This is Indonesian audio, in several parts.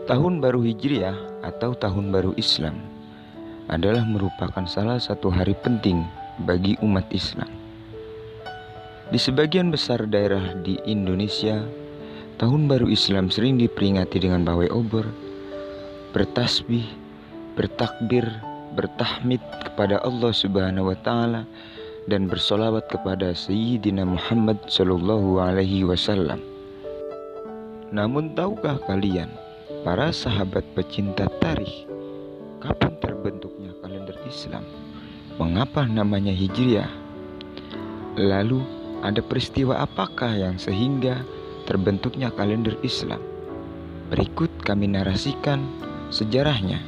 Tahun Baru Hijriah atau Tahun Baru Islam adalah merupakan salah satu hari penting bagi umat Islam. Di sebagian besar daerah di Indonesia, Tahun Baru Islam sering diperingati dengan pawai obor, bertasbih, bertakbir, bertahmid kepada Allah Subhanahu wa taala dan bersolawat kepada Sayyidina Muhammad sallallahu alaihi wasallam. Namun tahukah kalian, para sahabat pecinta tarikh, kapan terbentuknya kalender Islam? Mengapa namanya Hijriah? Lalu ada peristiwa apakah yang sehingga terbentuknya kalender Islam? Berikut kami narasikan sejarahnya.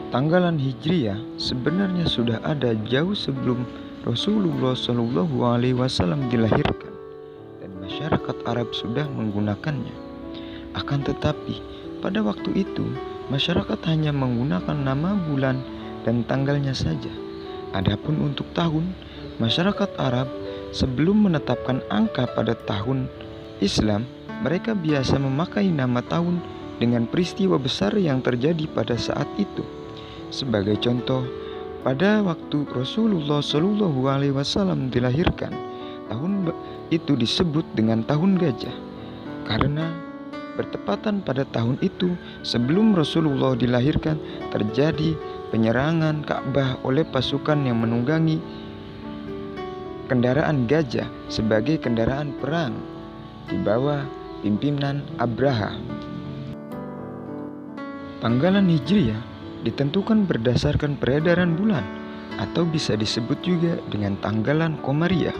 Tanggalan Hijriah sebenarnya sudah ada jauh sebelum Rasulullah Shallallahu Alaihi Wasallam dilahirkan dan masyarakat Arab sudah menggunakannya. Akan tetapi pada waktu itu masyarakat hanya menggunakan nama bulan dan tanggalnya saja. Adapun untuk tahun, masyarakat Arab sebelum menetapkan angka pada tahun Islam, mereka biasa memakai nama tahun dengan peristiwa besar yang terjadi pada saat itu. Sebagai contoh, pada waktu Rasulullah Shallallahu Alaihi Wasallam dilahirkan, tahun itu disebut dengan tahun gajah karena bertepatan pada tahun itu sebelum Rasulullah dilahirkan terjadi penyerangan Ka'bah oleh pasukan yang menunggangi kendaraan gajah sebagai kendaraan perang di bawah pimpinan Abraha. Tanggalan Hijriah ditentukan berdasarkan peredaran bulan atau bisa disebut juga dengan tanggalan Komariah.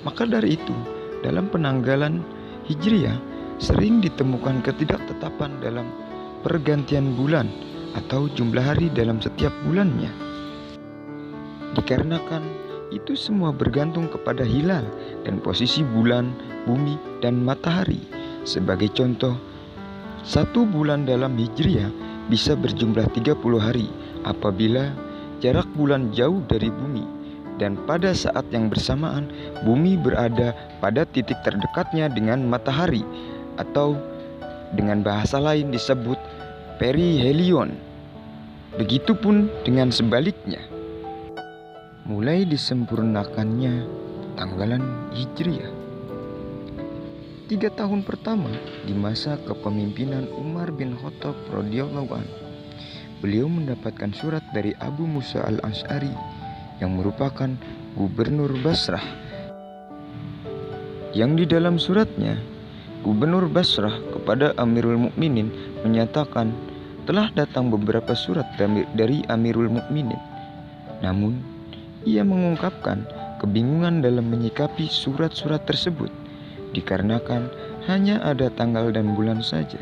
Maka dari itu, dalam penanggalan Hijriah sering ditemukan ketidaktetapan dalam pergantian bulan atau jumlah hari dalam setiap bulannya. Dikarenakan itu semua bergantung kepada hilal dan posisi bulan, bumi, dan matahari. Sebagai contoh, satu bulan dalam Hijriah bisa berjumlah 30 hari apabila jarak bulan jauh dari bumi dan pada saat yang bersamaan bumi berada pada titik terdekatnya dengan matahari, atau dengan bahasa lain disebut perihelion. Begitupun dengan sebaliknya. Mulai disempurnakannya tanggalan Hijriah 3 tahun pertama di masa kepemimpinan Umar bin Khattab radhiyallahu anhu. Beliau mendapatkan surat dari Abu Musa al-Asy'ari yang merupakan gubernur Basrah, yang di dalam suratnya Gubernur Basrah kepada Amirul Mukminin menyatakan telah datang beberapa surat dari Amirul Mukminin. Namun, ia mengungkapkan kebingungan dalam menyikapi surat-surat tersebut dikarenakan hanya ada tanggal dan bulan saja.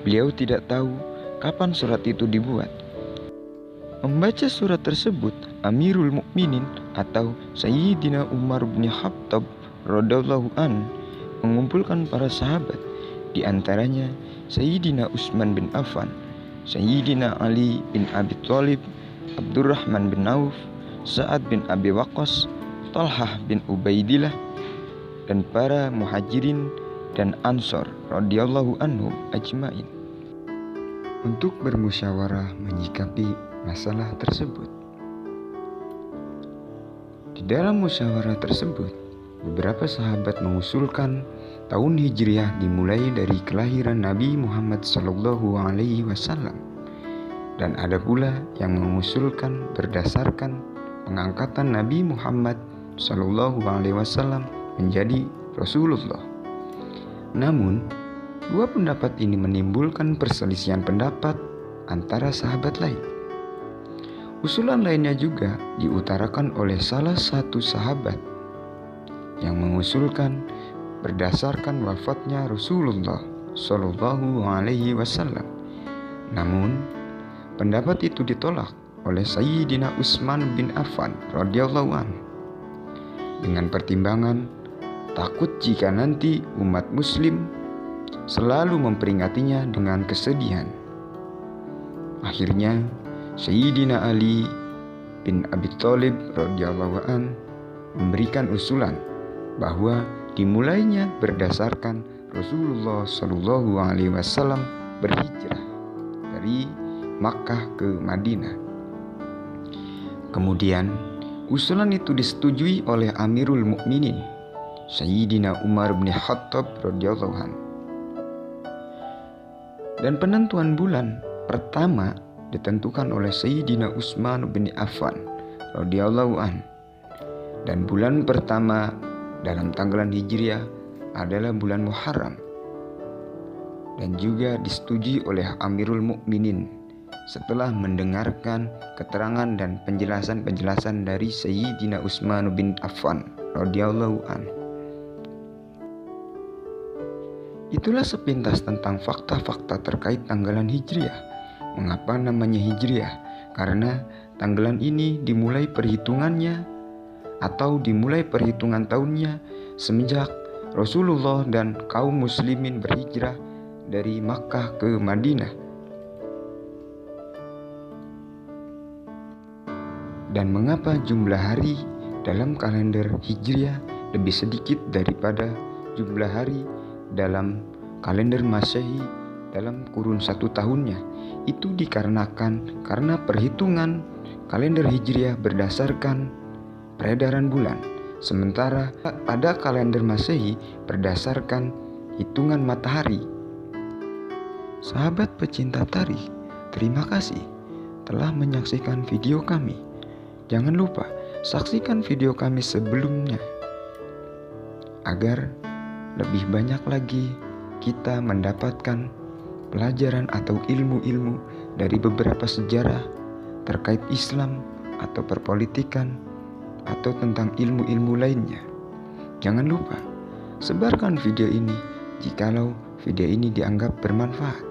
Beliau tidak tahu kapan surat itu dibuat. Membaca surat tersebut, Amirul Mukminin atau Sayyidina Umar bin Khattab radhiyallahu anhu mengumpulkan para sahabat, di antaranya Sayyidina Utsman bin Affan, Sayyidina Ali bin Abi Thalib, Abdurrahman bin Auf, Sa'ad bin Abi Waqqas, Talhah bin Ubaidillah, dan para muhajirin dan ansor radhiyallahu anhum ajmain untuk bermusyawarah menyikapi masalah tersebut. Di dalam musyawarah tersebut, beberapa sahabat mengusulkan tahun Hijriah dimulai dari kelahiran Nabi Muhammad Sallallahu Alaihi Wasallam, dan ada pula yang mengusulkan berdasarkan pengangkatan Nabi Muhammad Sallallahu Alaihi Wasallam menjadi Rasulullah. Namun, dua pendapat ini menimbulkan perselisihan pendapat antara sahabat lain. Usulan lainnya juga diutarakan oleh salah satu sahabat yang mengusulkan berdasarkan wafatnya Rasulullah Shallallahu Alaihi Wasallam. Namun, pendapat itu ditolak oleh Sayyidina Utsman bin Affan radhiyallahu anhu dengan pertimbangan takut jika nanti umat Muslim selalu memperingatinya dengan kesedihan. Akhirnya, Sayyidina Ali bin Abi Thalib radhiyallahu anhu memberikan usulan bahwa dimulainya berdasarkan Rasulullah Shallallahu Alaihi Wasallam berhijrah dari Makkah ke Madinah. Kemudian usulan itu disetujui oleh Amirul Mukminin Sayyidina Umar bin Khattab radhiyallahu anhu. Dan penentuan bulan pertama ditentukan oleh Sayyidina Utsman bin Affan radhiyallahu anhu. Dan bulan pertama dalam tanggalan Hijriah adalah bulan Muharram. Dan juga disetujui oleh Amirul Mukminin setelah mendengarkan keterangan dan penjelasan-penjelasan dari Sayyidina Utsman bin Affan radhiyallahu anhu. Itulah sepintas tentang fakta-fakta terkait tanggalan Hijriah. Mengapa namanya Hijriah? Karena tanggalan ini dimulai perhitungannya atau dimulai perhitungan tahunnya semenjak Rasulullah dan kaum muslimin berhijrah dari Makkah ke Madinah. Dan mengapa jumlah hari dalam kalender Hijriah lebih sedikit daripada jumlah hari dalam kalender Masehi dalam kurun 1 tahunnya? Itu dikarenakan karena perhitungan kalender Hijriah berdasarkan peredaran bulan, sementara pada kalender Masehi berdasarkan hitungan matahari. Sahabat pecinta tarikh, terima kasih telah menyaksikan video kami. Jangan lupa saksikan video kami sebelumnya agar lebih banyak lagi kita mendapatkan pelajaran atau ilmu-ilmu dari beberapa sejarah terkait Islam atau perpolitikan atau tentang ilmu-ilmu lainnya. Jangan lupa sebarkan video ini jikalau video ini dianggap bermanfaat.